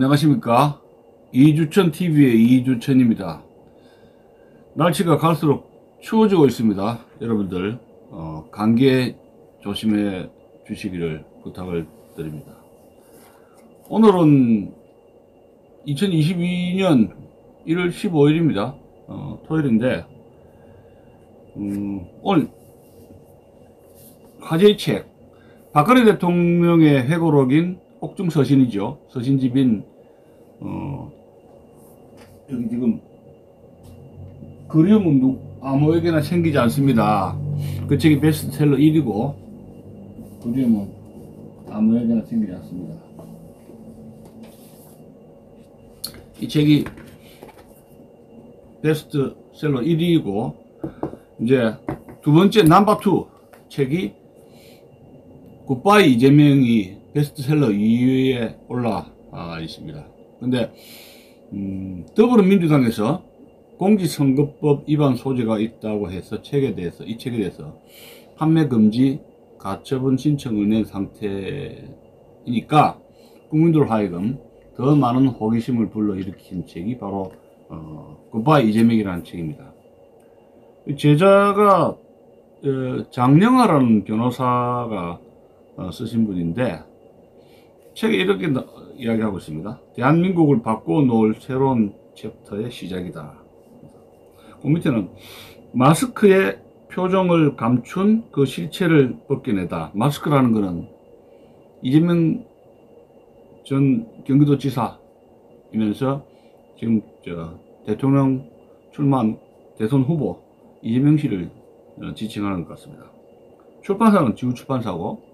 안녕하십니까. 이주천TV의 이주천입니다. 날씨가 갈수록 추워지고 있습니다. 여러분들 감기에 조심해 주시기를 부탁을 드립니다. 오늘은 2022년 1월 15일입니다. 토요일인데 오늘 화제의 책, 박근혜 대통령의 회고록인 옥중서신이죠. 서신집인 여기 지금 그리움은 아무에게나 생기지 않습니다. 그 책이 베스트셀러 1위고 그리움은 아무에게나 생기지 않습니다. 이 책이 베스트셀러 1위이고 이제 두 번째 넘버2 책이 굿바이 이재명이 베스트셀러 2위에 올라 있습니다. 근데 더불어민주당에서 공직선거법 위반 소지가 있다고 해서 이 책에 대해서 판매 금지 가처분 신청을 낸 상태이니까 국민들 하여금 더 많은 호기심을 불러일으킨 책이 바로 굿바이 이재명이라는 책입니다. 제자가 장영하라는 변호사가 쓰신 분인데 책에 이렇게 이야기하고 있습니다. 대한민국을 바꿔놓을 새로운 챕터의 시작이다. 그 밑에는 마스크의 표정을 감춘 그 실체를 벗겨내다. 마스크라는 것은 이재명 전 경기도지사이면서 지금 대통령 출마한 대선 후보 이재명 씨를 지칭하는 것 같습니다. 출판사는 지우출판사고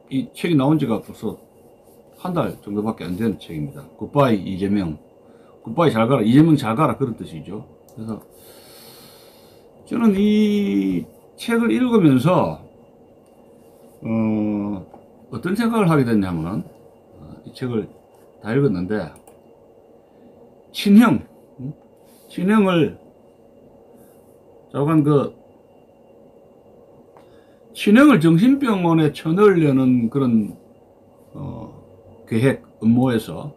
이 책이 나온 지가 벌써 한 달 정도밖에 안 되는 책입니다. 굿바이 이재명, 굿바이 잘 가라, 이재명 잘 가라, 그런 뜻이죠. 그래서 저는 이 책을 읽으면서 어떤 생각을 하게 됐냐면은 이 책을 다 읽었는데 친형을 조금 친형을 정신병원에 쳐넣으려는 그런 계획, 음모에서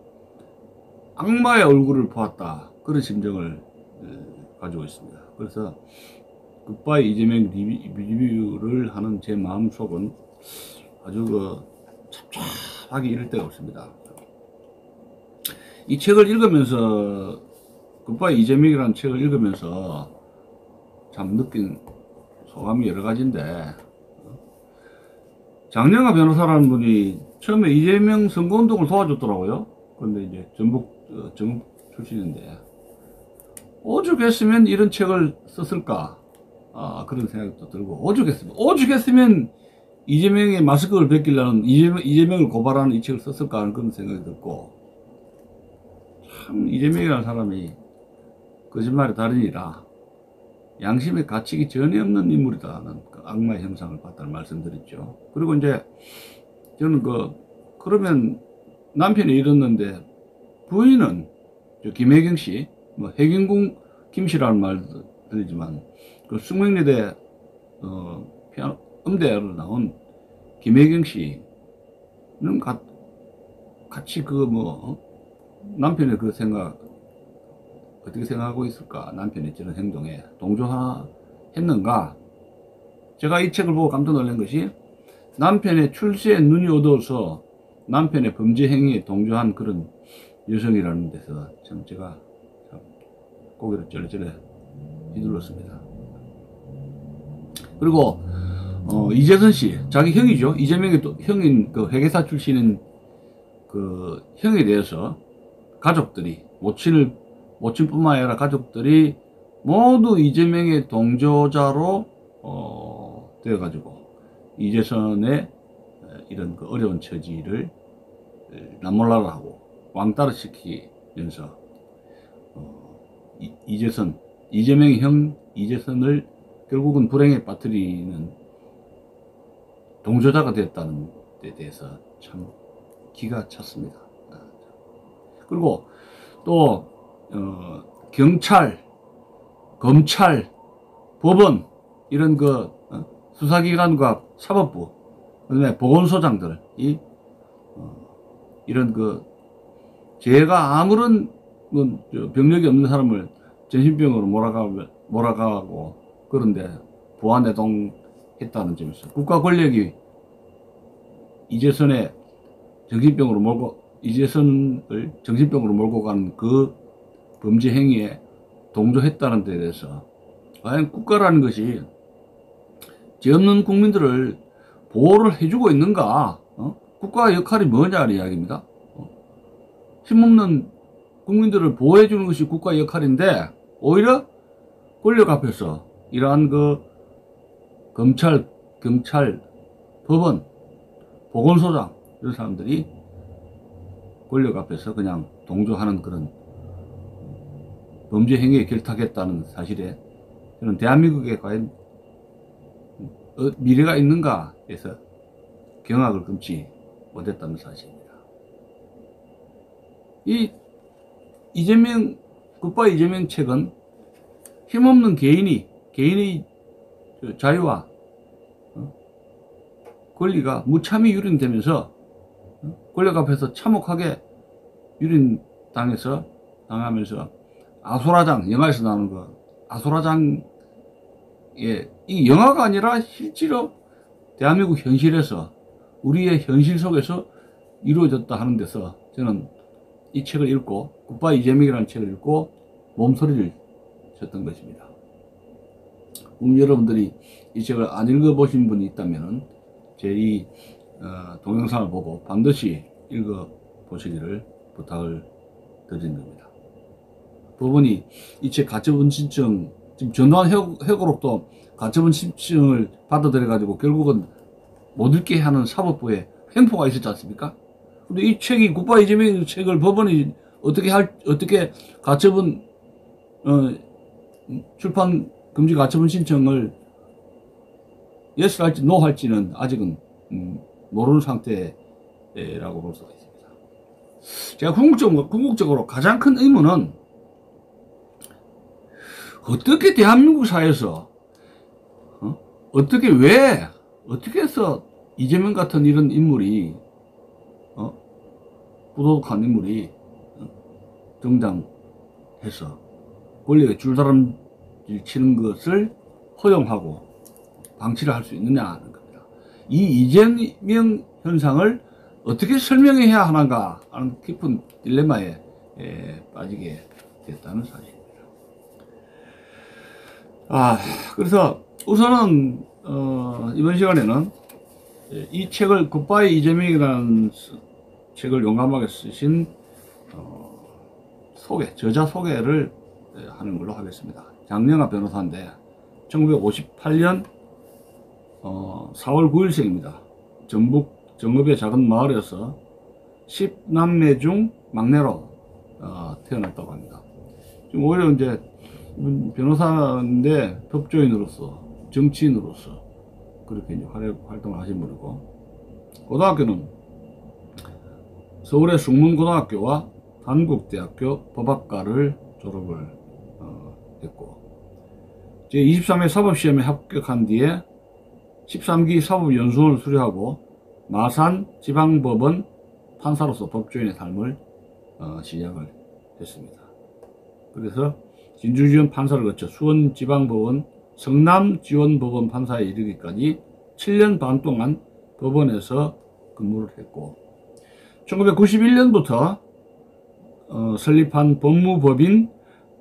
악마의 얼굴을 보았다. 그런 심정을 가지고 있습니다. 그래서 굿바이 이재명 리뷰를 하는 제 마음속은 아주 찹찹하게 이를 데가 없습니다. 이 책을 읽으면서 굿바이 이재명이라는 책을 읽으면서 참 느낀 소감이 여러 가지인데 장영하 변호사라는 분이 처음에 이재명 선거운동을 도와줬더라고요. 그런데 이제 전북 출신인데 오죽했으면 이런 책을 썼을까 그런 생각도 들고 오죽했으면 이재명의 마스크를 벗기려는 이재명을 고발하는 이 책을 썼을까 하는 그런 생각이 들고 참 이재명이라는 사람이 거짓말이 다르니라 양심의 가치가 전혀 없는 인물이다는 그 악마의 형상을 봤다는 말씀드렸죠. 그리고 이제 저는 그러면 남편이 잃었는데 부인은 김혜경 씨, 해경궁 김씨라는 말도 들리지만 그 숙명여대 음대를 나온 김혜경 씨는 같이 남편의 그 생각 어떻게 생각하고 있을까? 남편의 저런 행동에 동조했는가? 제가 이 책을 보고 깜짝 놀란 것이 남편의 출세에 눈이 어두워서 남편의 범죄 행위에 동조한 그런 여성이라는 데서 참 제가 참 고개를 쩔쩔 휘둘렀습니다. 그리고 이재선 씨, 자기 형이죠. 이재명의 또 형인 그 회계사 출신인 그 형에 대해서 가족들이 모친뿐만 아니라 가족들이 모두 이재명의 동조자로 되어가지고 이재선의 이런 그 어려운 처지를 남몰라라 하고 왕따를 시키면서 이재명의 형 이재선을 결국은 불행에 빠뜨리는 동조자가 됐다는 데 대해서 참 기가 찼습니다. 그리고 또 경찰, 검찰, 법원 이런 수사기관과 사법부, 그다음에 보건소장들이 이런 제가 아무런 병력이 없는 사람을 정신병으로 몰아가고 그런데 부안해동 했다는 점에서 국가 권력이 이재선을 정신병으로 몰고 간 그 범죄 행위에 동조했다는 데 대해서 과연 국가라는 것이 죄 없는 국민들을 보호를 해주고 있는가? 국가의 역할이 뭐냐는 이야기입니다. 힘없는 국민들을 보호해주는 것이 국가의 역할인데 오히려 권력 앞에서 이러한 검찰, 경찰, 법원, 보건소장 이런 사람들이 권력 앞에서 그냥 동조하는 그런 범죄 행위에 결탁했다는 사실에 저는 대한민국에 과연 미래가 있는가 해서 경악을 금치 못했다는 사실입니다. 이 굿바이 이재명 책은 힘없는 개인의 자유와 권리가 무참히 유린되면서 권력 앞에서 참혹하게 당하면서 아수라장, 영화에서 나오는 아수라장에 이 영화가 아니라 실제로 대한민국 현실에서 우리의 현실 속에서 이루어졌다 하는 데서 저는 이 책을 읽고 굿바이 이재명이라는 책을 읽고 몸소리를 쳤던 것입니다. 여러분들이 이 책을 안 읽어보신 분이 있다면 제 이 동영상을 보고 반드시 읽어보시기를 부탁을 드린 겁니다. 법원이 이 책 가처분 신청, 지금 전두환 회고록도 가처분 신청을 받아들여가지고 결국은 못 읽게 하는 사법부에 횡포가 있었지 않습니까? 근데 이 책이 굿바이 이재명 책을 법원이 어떻게 가처분, 출판 금지 가처분 신청을 yes 할지 no 할지는 아직은 모르는 상태라고 볼 수가 있습니다. 제가 궁극적으로 가장 큰 의문은 어떻게 대한민국 사회에서 어떻게 해서 이재명 같은 이런 인물이 부도덕한 인물이 등장해서 권력의 줄다름 치는 것을 허용하고 방치를 할 수 있느냐 하는 겁니다. 이 이재명 현상을 어떻게 설명해야 하는가 하는 깊은 딜레마에 빠지게 됐다는 사실입니다. 그래서 우선은 이번 시간에는 이 책을 굿바이 이재명이라는 책을 용감하게 쓰신 저자 소개를 하는 걸로 하겠습니다. 장영하 변호사인데 1958년 4월 9일생입니다. 전북 정읍의 작은 마을에서 10남매 중 막내로 태어났다고 합니다. 지금 오히려 이제 변호사인데 법조인으로서 정치인으로서 그렇게 이제 활동을 하신 분이고, 고등학교는 서울의 숭문고등학교와 한국대학교 법학과를 졸업을 했고, 제23회 사법시험에 합격한 뒤에 13기 사법연수원을 수료하고 마산 지방법원 판사로서 법조인의 삶을 시작을 했습니다. 그래서 진주지원 판사를 거쳐 수원지방법원, 성남지원법원 판사에 이르기까지 7년 반 동안 법원에서 근무를 했고, 1991년부터 설립한 법무법인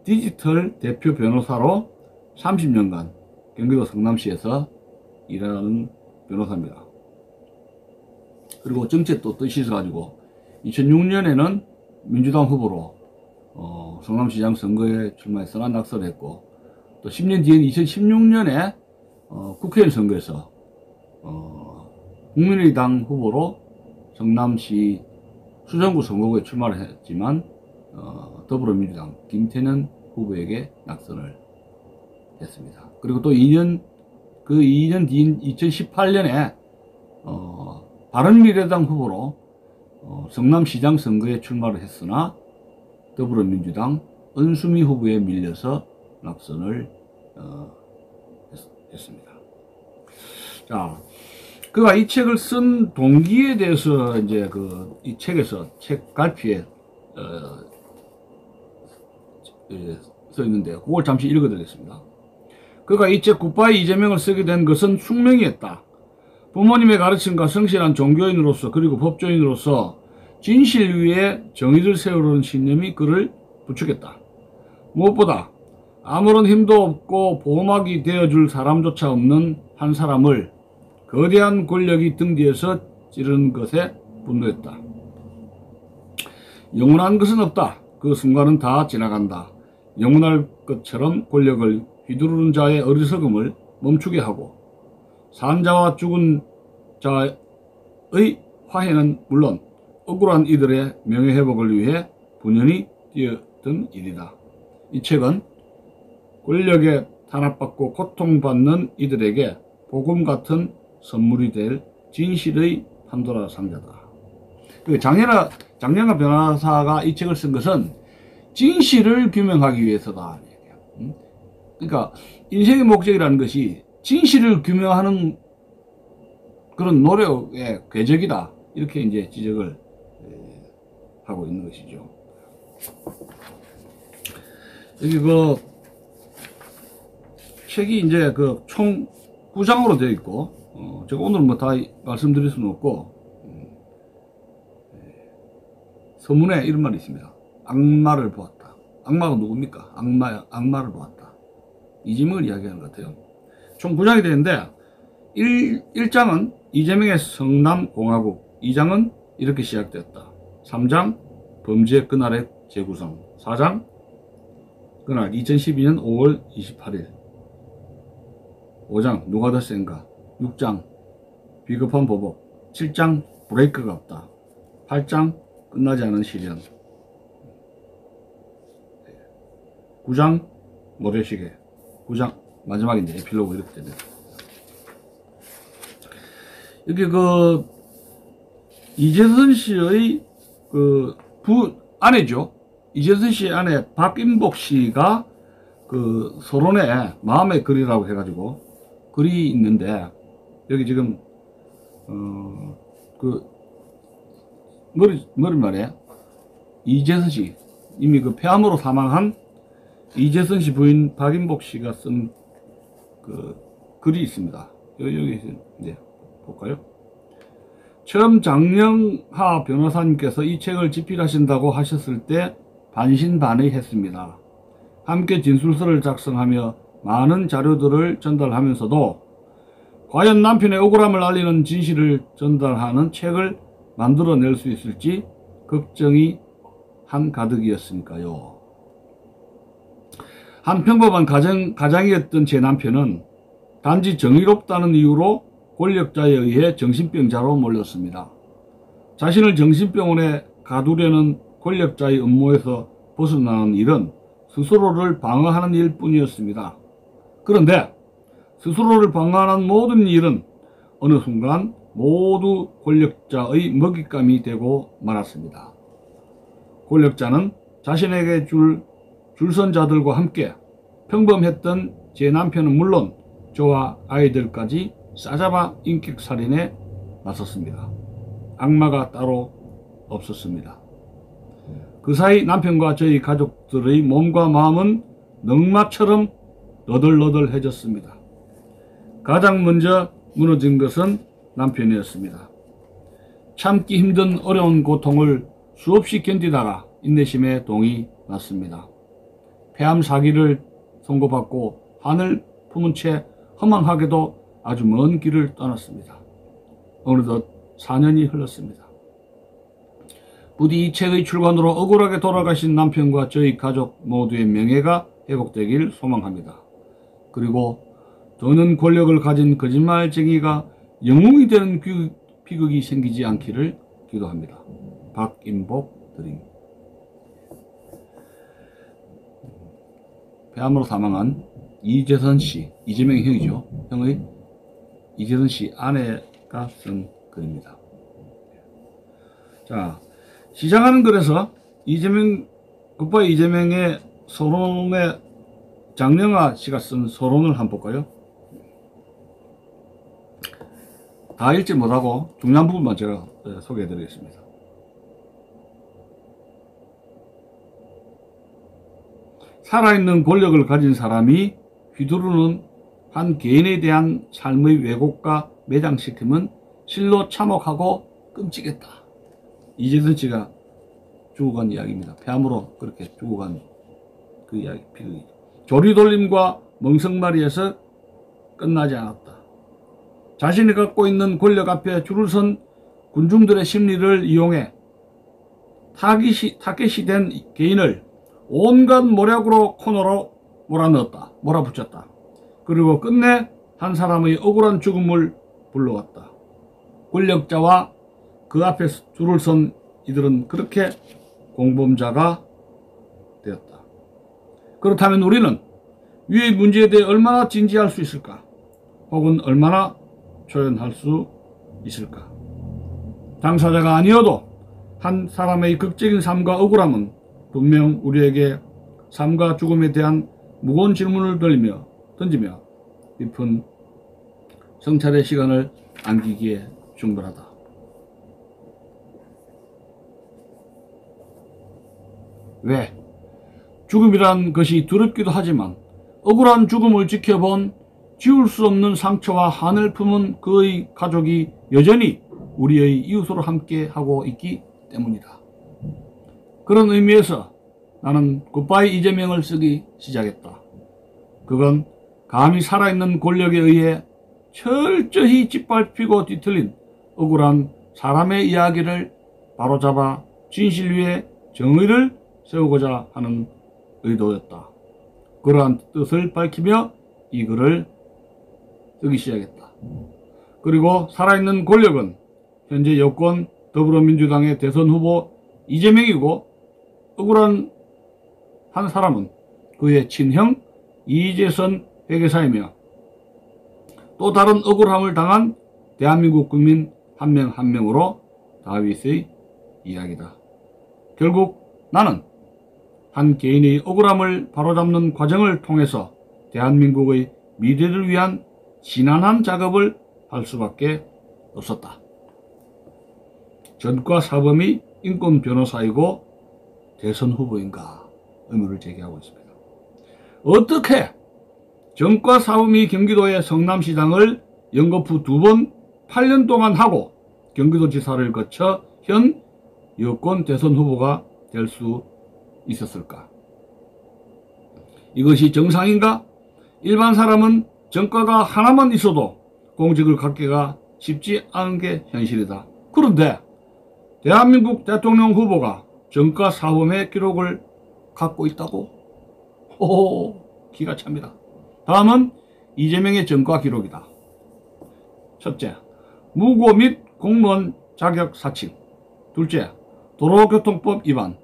디지털 대표 변호사로 30년간 경기도 성남시에서 일하는 변호사입니다. 그리고 정치에 또 뜻이 있어가지고 2006년에는 민주당 후보로 성남시장 선거에 출마해서 낙선을 했고, 또 10년 뒤인 2016년에 국회의원 선거에서 국민의당 후보로 성남시 수정구 선거구에 출마를 했지만 더불어민주당 김태년 후보에게 낙선을 했습니다. 그리고 또 2년 뒤인 2018년에 바른미래당 후보로 성남시장 선거에 출마를 했으나 더불어민주당 은수미 후보에 밀려서 낙선을 했습니다. 자, 그가 이 책을 쓴 동기에 대해서 이제 이 책에서 책 갈피에 써 있는데 그걸 잠시 읽어드리겠습니다. 그가 이 책 굿바이 이재명을 쓰게 된 것은 숙명이었다. 부모님의 가르침과 성실한 종교인으로서 그리고 법조인으로서 진실 위에 정의를 세우려는 신념이 그를 부추겼다. 무엇보다 아무런 힘도 없고 보호막이 되어줄 사람조차 없는 한 사람을 거대한 권력이 등 뒤에서 찌르는 것에 분노했다. 영원한 것은 없다. 그 순간은 다 지나간다. 영원할 것처럼 권력을 휘두르는 자의 어리석음을 멈추게 하고 산 자와 죽은 자의 화해는 물론 억울한 이들의 명예회복을 위해 분연히 뛰어든 일이다. 이 책은 권력에 탄압받고 고통받는 이들에게 복음 같은 선물이 될 진실의 판도라 상자다. 장량하 변호사가 이 책을 쓴 것은 진실을 규명하기 위해서다. 그러니까 인생의 목적이라는 것이 진실을 규명하는 그런 노력의 궤적이다. 이렇게 이제 지적을 하고 있는 것이죠. 여기 책이 이제 총 9장으로 되어 있고, 제가 오늘 뭐 다 말씀드릴 수는 없고, 서문에 이런 말이 있습니다. 악마를 보았다. 악마가 누굽니까? 악마를 보았다. 이재명을 이야기하는 것 같아요. 총 9장이 되는데, 1장은 이재명의 성남공화국, 2장은 이렇게 시작되었다. 3장, 범죄 그날의 재구성, 4장, 그날 2012년 5월 28일, 5장, 누가 더 센가, 6장, 비겁한 보복, 7장, 브레이크가 없다, 8장, 끝나지 않은 시련, 9장, 모래시계, 9장, 마지막에 이제 에필로그 이렇게 됩니다. 여기 이재선 씨의 아내죠. 이재선 씨의 아내 박인복 씨가 서론에 마음의 글이라고 해가지고 글이 있는데, 여기 지금 머릿말에 이재선 씨, 이미 폐암으로 사망한 이재선 씨 부인 박인복 씨가 쓴 글이 있습니다. 여기 이제 볼까요? 처음 장량하 변호사님께서 이 책을 집필하신다고 하셨을 때 반신반의했습니다. 함께 진술서를 작성하며 많은 자료들을 전달하면서도 과연 남편의 억울함을 알리는 진실을 전달하는 책을 만들어낼 수 있을지 걱정이 한가득이었으니까요. 한 평범한 가장이었던 제 남편은 단지 정의롭다는 이유로 권력자에 의해 정신병자로 몰렸습니다. 자신을 정신병원에 가두려는 권력자의 음모에서 벗어나는 일은 스스로를 방어하는 일뿐이었습니다. 그런데 스스로를 방어하는 모든 일은 어느 순간 모두 권력자의 먹잇감이 되고 말았습니다. 권력자는 자신에게 줄선 자들과 함께 평범했던 제 남편은 물론 저와 아이들까지 싸잡아 인격살인에 나섰습니다. 악마가 따로 없었습니다. 그 사이 남편과 저희 가족들의 몸과 마음은 넝마처럼 너덜너덜해졌습니다. 가장 먼저 무너진 것은 남편이었습니다. 참기 힘든 어려운 고통을 수없이 견디다가 인내심에 동이 났습니다. 폐암 사기를 선고받고 한을 품은 채 허망하게도 아주 먼 길을 떠났습니다. 어느덧 4년이 흘렀습니다. 부디 이 책의 출간으로 억울하게 돌아가신 남편과 저희 가족 모두의 명예가 회복되길 소망합니다. 그리고 더는 권력을 가진 거짓말쟁이가 영웅이 되는 비극이 생기지 않기를 기도합니다. 박인복 드림. 폐암으로 사망한 이재선 씨, 이재명의 형이죠. 형의 이재선 씨 아내가 쓴 글입니다. 자, 시작하는 글에서 굿바이 이재명의 서론에 장량하 씨가 쓴 서론을 한번 볼까요? 다 읽지 못하고 중요한 부분만 제가 소개해 드리겠습니다. 살아있는 권력을 가진 사람이 휘두르는 한 개인에 대한 삶의 왜곡과 매장시킴은 실로 참혹하고 끔찍했다. 이재선 씨가 죽어간 이야기입니다. 폐암으로 그렇게 죽어간 그 이야기, 비극이죠. 조리돌림과 멍석말이에서 끝나지 않았다. 자신이 갖고 있는 권력 앞에 줄을 선 군중들의 심리를 이용해 타겟이 된 개인을 온갖 모략으로 코너로 몰아붙였다. 그리고 끝내 한 사람의 억울한 죽음을 불러왔다. 권력자와 그 앞에 줄을 선 이들은 그렇게 공범자가 되었다. 그렇다면 우리는 위의 문제에 대해 얼마나 진지할 수 있을까? 혹은 얼마나 초연할 수 있을까? 당사자가 아니어도 한 사람의 극적인 삶과 억울함은 분명 우리에게 삶과 죽음에 대한 무거운 질문을 던지며 깊은 성찰의 시간을 안기기에 충분하다. 왜? 죽음이란 것이 두렵기도 하지만 억울한 죽음을 지켜본 지울 수 없는 상처와 한을 품은 그의 가족이 여전히 우리의 이웃으로 함께 하고 있기 때문이다. 그런 의미에서 나는 굿바이 이재명을 쓰기 시작했다. 그건 감히 살아있는 권력에 의해 철저히 짓밟히고 뒤틀린 억울한 사람의 이야기를 바로잡아 진실 위에 정의를 세우고자 하는 의도였다. 그러한 뜻을 밝히며 이 글을 쓰기 시작했다. 그리고 살아있는 권력은 현재 여권 더불어민주당의 대선 후보 이재명이고 억울한 한 사람은 그의 친형 이재선 회계사이며 또 다른 억울함을 당한 대한민국 국민 한 명 한 명으로 다윗의 이야기다. 결국 나는 한 개인의 억울함을 바로잡는 과정을 통해서 대한민국의 미래를 위한 진한한 작업을 할 수밖에 없었다. 전과 사범이 인권 변호사이고 대선 후보인가 의문을 제기하고 있습니다. 어떻게 전과 사범이 경기도의 성남시장을 연거푸 2번 8년 동안 하고 경기도지사를 거쳐 현 여권 대선 후보가 될 수 있었을까? 이것이 정상인가? 일반 사람은 전과가 하나만 있어도 공직을 갖기가 쉽지 않은 게 현실이다. 그런데 대한민국 대통령 후보가 전과 사범의 기록을 갖고 있다고? 오, 기가 찹니다. 다음은 이재명의 전과 기록이다. 첫째, 무고 및 공무원 자격 사칭. 둘째, 도로교통법 위반.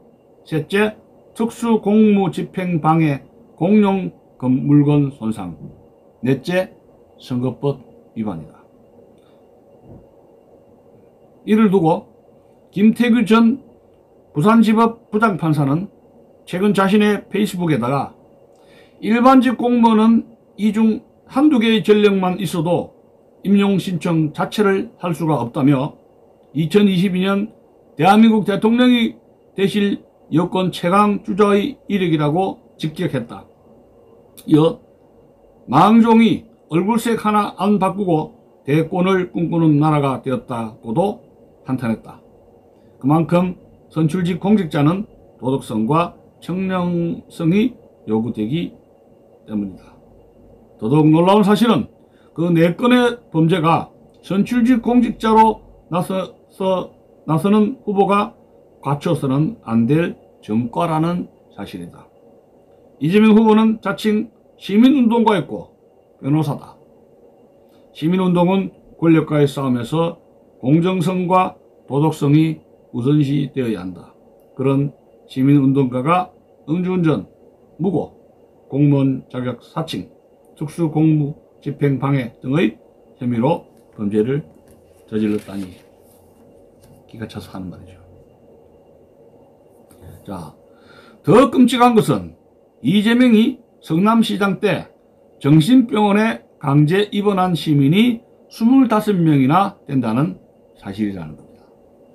셋째, 특수공무집행방해 공용 물건 손상. 넷째, 선거법 위반이다. 이를 두고 김태규 전 부산지법 부장판사는 최근 자신의 페이스북에다가 일반직 공무원은 이 중 한두 개의 전력만 있어도 임용 신청 자체를 할 수가 없다며 2022년 대한민국 대통령이 되실 여권 최강 주자의 이력이라고 직격했다. 이어 망종이 얼굴색 하나 안 바꾸고 대권을 꿈꾸는 나라가 되었다고도 한탄했다. 그만큼 선출직 공직자는 도덕성과 청렴성이 요구되기 때문이다. 더더욱 놀라운 사실은 그 4건의 범죄가 선출직 공직자로 나서는 후보가 갖춰서는 안 될 전과라는 사실이다. 이재명 후보는 자칭 시민운동가였고 변호사다. 시민운동은 권력과의 싸움에서 공정성과 도덕성이 우선시 되어야 한다. 그런 시민운동가가 음주운전, 무고, 공무원 자격 사칭, 특수공무집행방해 등의 혐의로 범죄를 저질렀다니 기가 차서 하는 말이죠. 자, 더 끔찍한 것은 이재명이 성남시장 때 정신병원에 강제 입원한 시민이 25명이나 된다는 사실이라는 겁니다.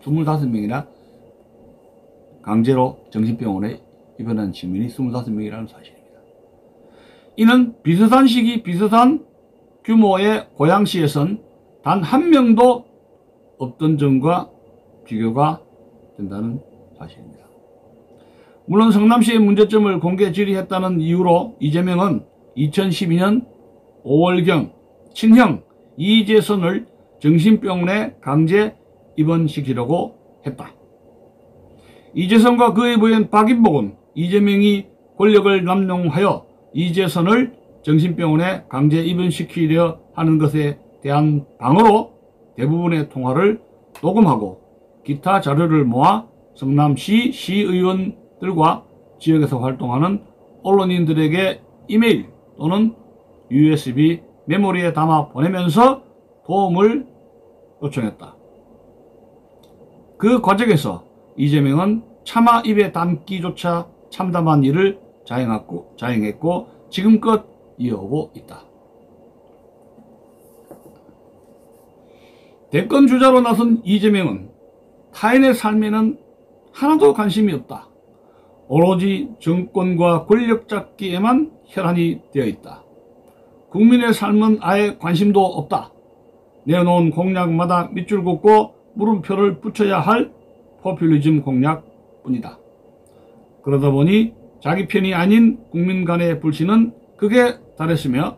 25명이나 강제로 정신병원에 입원한 시민이 25명이라는 사실입니다. 이는 비슷한 시기 비슷한 규모의 고양시에선 단 한 명도 없던 점과 비교가 된다는 사실입니다. 물론 성남시의 문제점을 공개 질의했다는 이유로 이재명은 2012년 5월경 친형 이재선을 정신병원에 강제 입원시키려고 했다. 이재선과 그의 부인 박인복은 이재명이 권력을 남용하여 이재선을 정신병원에 강제 입원시키려 하는 것에 대한 방어로 대부분의 통화를 녹음하고 기타 자료를 모아 성남시 시의원들과 지역에서 활동하는 언론인들에게 이메일 또는 USB 메모리에 담아 보내면서 도움을 요청했다. 그 과정에서 이재명은 차마 입에 담기조차 참담한 일을 자행했고 지금껏 이어오고 있다. 대권 주자로 나선 이재명은 타인의 삶에는 하나도 관심이 없다. 오로지 정권과 권력 잡기에만 혈안이 되어 있다. 국민의 삶은 아예 관심도 없다. 내놓은 공약마다 밑줄 긋고 물음표를 붙여야 할 포퓰리즘 공약뿐이다. 그러다 보니 자기 편이 아닌 국민 간의 불신은 극에 달했으며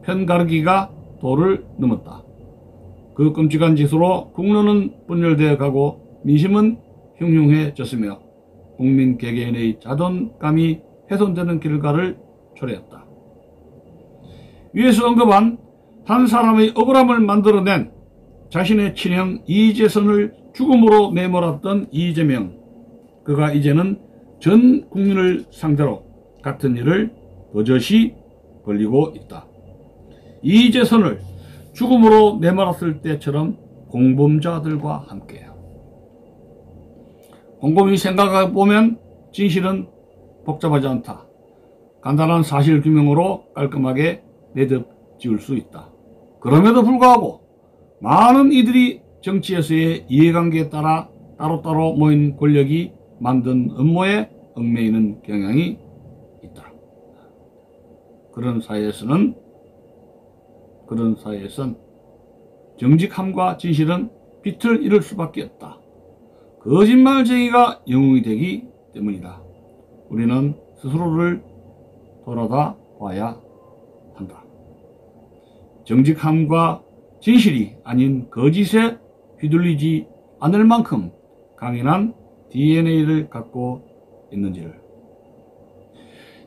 편가르기가 도를 넘었다. 그 끔찍한 짓으로 국론은 분열되어 가고 민심은 흉흉해졌으며 국민 개개인의 자존감이 훼손되는 결과를 초래했다. 위에서 언급한 한 사람의 억울함을 만들어낸 자신의 친형 이재선을 죽음으로 내몰았던 이재명. 그가 이제는 전 국민을 상대로 같은 일을 버젓이 벌이고 있다. 이재선을 죽음으로 내몰았을 때처럼 공범자들과 함께. 곰곰이 생각해보면 진실은 복잡하지 않다. 간단한 사실 규명으로 깔끔하게 내듭 지을 수 있다. 그럼에도 불구하고 많은 이들이 정치에서의 이해관계에 따라 따로따로 모인 권력이 만든 음모에 얽매이는 경향이 있다. 그런 사회에선 정직함과 진실은 빛을 잃을 수밖에 없다. 거짓말쟁이가 영웅이 되기 때문이다. 우리는 스스로를 돌아다 봐야 한다. 정직함과 진실이 아닌 거짓에 휘둘리지 않을 만큼 강인한 DNA를 갖고 있는지를.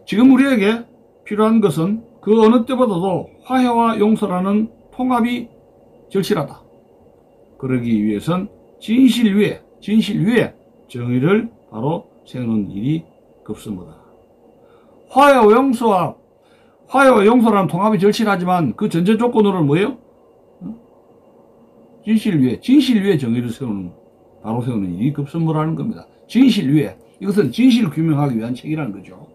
지금 우리에게 필요한 것은 그 어느 때보다도 화해와 용서라는 통합이 절실하다. 그러기 위해선 진실 위에 정의를 바로 세우는 일이 급습니다. 화해와 용서라는 통합이 절실하지만 그 전제 조건으로는 뭐예요? 진실 위에 정의를 바로 세우는 일이 급선무라는 겁니다. 진실 위에. 이것은 진실을 규명하기 위한 책이라는 거죠.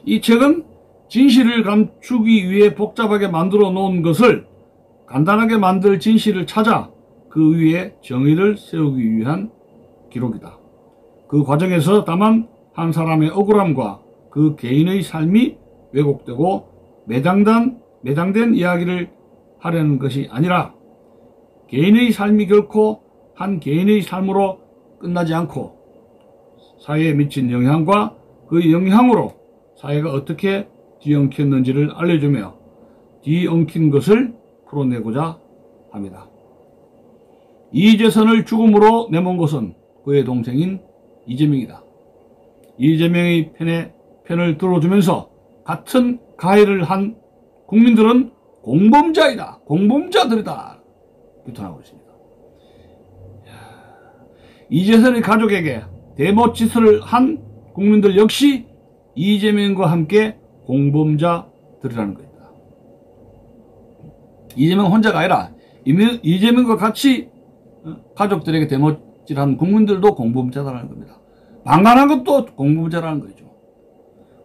이 책은 진실을 감추기 위해 복잡하게 만들어 놓은 것을 간단하게 만들 진실을 찾아 그 위에 정의를 세우기 위한 기록이다. 그 과정에서 다만 한 사람의 억울함과 그 개인의 삶이 왜곡되고 매장된 이야기를 하려는 것이 아니라 개인의 삶이 결코 한 개인의 삶으로 끝나지 않고 사회에 미친 영향과 그 영향으로 사회가 어떻게 뒤엉켰는지를 알려주며 뒤엉킨 것을 풀어내고자 합니다. 이재선을 죽음으로 내몬 것은 그의 동생인 이재명이다. 이재명의 편을 들어주면서 같은 가해를 한 국민들은 공범자이다. 공범자들이다. 규탄하고 있습니다. 이재선의 가족에게 대못짓을 한 국민들 역시 이재명과 함께 공범자들이라는 겁니다. 이재명 혼자가 아니라 이재명과 같이 가족들에게 대못질한 국민들도 공범자라는 겁니다. 방관한 것도 공범자라는 거죠.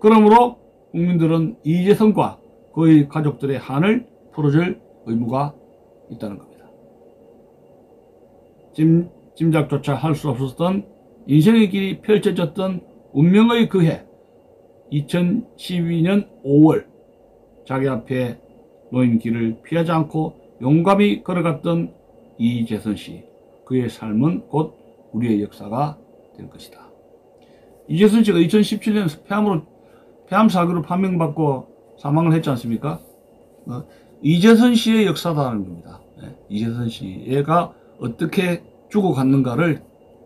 그러므로 국민들은 이재선과 그의 가족들의 한을 풀어줄 의무가 있다는 겁니다. 짐작조차 할 수 없었던 인생의 길이 펼쳐졌던 운명의 그 해 2012년 5월 자기 앞에 놓인 길을 피하지 않고 용감히 걸어갔던 이재선 씨, 그의 삶은 곧 우리의 역사가 될 것이다. 이재선 씨가 2017년 폐암 사고로 판명받고 사망을 했지 않습니까? 이재선 씨의 역사다라는 겁니다. 이재선 씨가 어떻게 죽어갔는가를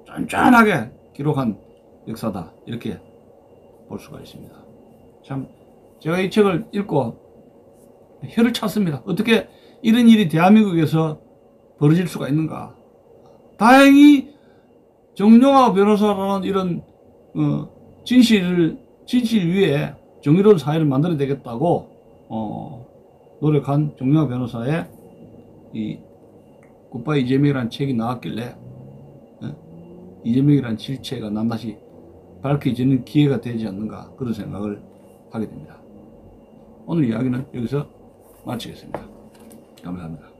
쫀쫀하게 기록한 역사다, 이렇게 볼 수가 있습니다. 참 제가 이 책을 읽고 혀를 찼습니다. 어떻게 이런 일이 대한민국에서 벌어질 수가 있는가. 다행히 정용화 변호사라는 이런 진실 위에 정의로운 사회를 만들어야 되겠다고 노력한 정용화 변호사의 이 굿바이 이재명이라는 책이 나왔길래 이재명이라는 실체가 낱낱이 밝혀지는 기회가 되지 않는가, 그런 생각을 하게 됩니다. 오늘 이야기는 여기서 마치겠습니다. 감사합니다.